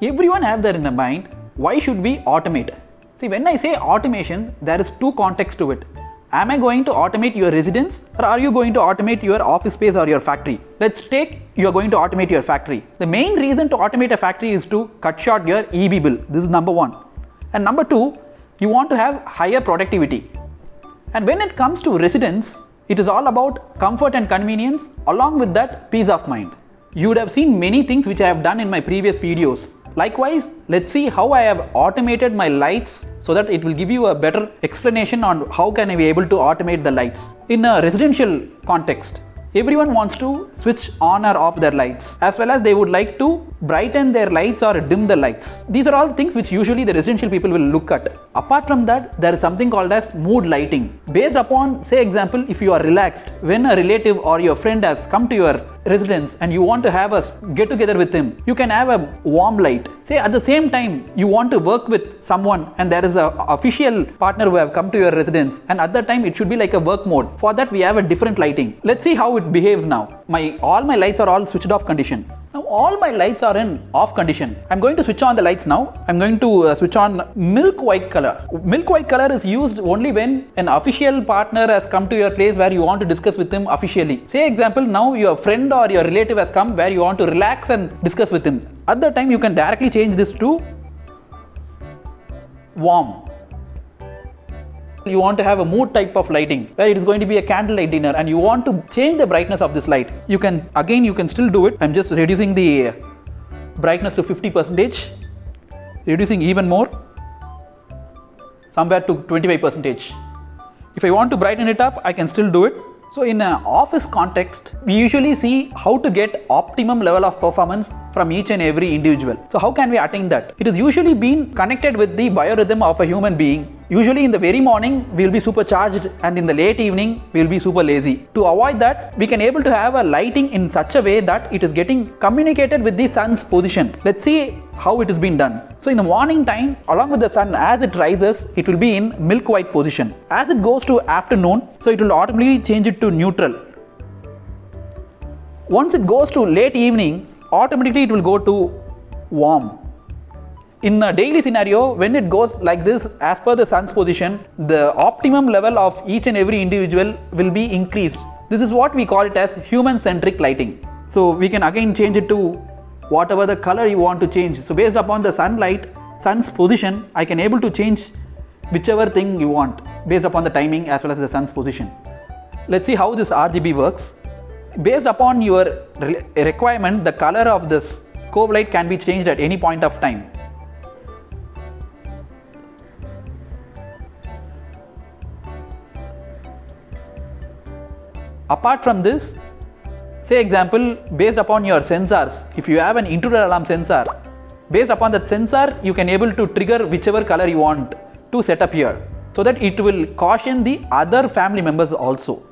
Everyone have that in their mind, why should we automate? See, when I say automation, there is two contexts to it. Am I going to automate your residence, or are you going to automate your office space or your factory? Let's take you are going to automate your factory. The main reason to automate a factory is to cut short your EB bill. This is number one. And number two, you want to have higher productivity. And when it comes to residence, it is all about comfort and convenience, along with that peace of mind. You would have seen many things which I have done in my previous videos. Likewise, let's see how I have automated my lights so that it will give you a better explanation on how can I be able to automate the lights. In a residential context, everyone wants to switch on or off their lights, as well as they would like to brighten their lights or dim the lights. These are all things which usually the residential people will look at. Apart from that, there is something called as mood lighting. Based upon, say example, if you are relaxed, when a relative or your friend has come to your residence and you want to have a get together with him, you can have a warm light. Say at the same time you want to work with someone and there is a official partner who have come to your residence, and at that time it should be like a work mode. For that we have a different lighting. Let's see how it behaves now. All my lights are all switched off condition. Now all my lights are in off condition. I'm going to switch on the lights now. I'm going to switch on milk white color. Milk white color is used only when an official partner has come to your place where you want to discuss with him officially. Say example, now your friend or your relative has come where you want to relax and discuss with him. At that time you can directly change this to warm. You want to have a mood type of lighting where it is going to be a candlelight dinner and you want to change the brightness of this light. You can still do it. I'm just reducing the brightness to 50%, reducing even more, somewhere to 25%. If I want to brighten it up, I can still do it. So in an office context, we usually see how to get optimum level of performance from each and every individual. So how can we attain that? It is usually been connected with the biorhythm of a human being. Usually in the very morning, we will be supercharged, and in the late evening, we will be super lazy. To avoid that, we can able to have a lighting in such a way that it is getting communicated with the sun's position. Let's see how it is being done. So in the morning time, along with the sun, as it rises, it will be in milk white position. As it goes to afternoon, so it will automatically change it to neutral. Once it goes to late evening, automatically it will go to warm. In a daily scenario, when it goes like this, as per the sun's position, the optimum level of each and every individual will be increased. This is what we call it as human-centric lighting. So we can again change it to whatever the color you want to change. So based upon the sun's position, I can able to change whichever thing you want based upon the timing as well as the sun's position. Let's see how this RGB works. Based upon your requirement, the color of this cove light can be changed at any point of time. Apart from this, say example, based upon your sensors, if you have an intruder alarm sensor, based upon that sensor, you can able to trigger whichever color you want to set up here, so that it will caution the other family members also.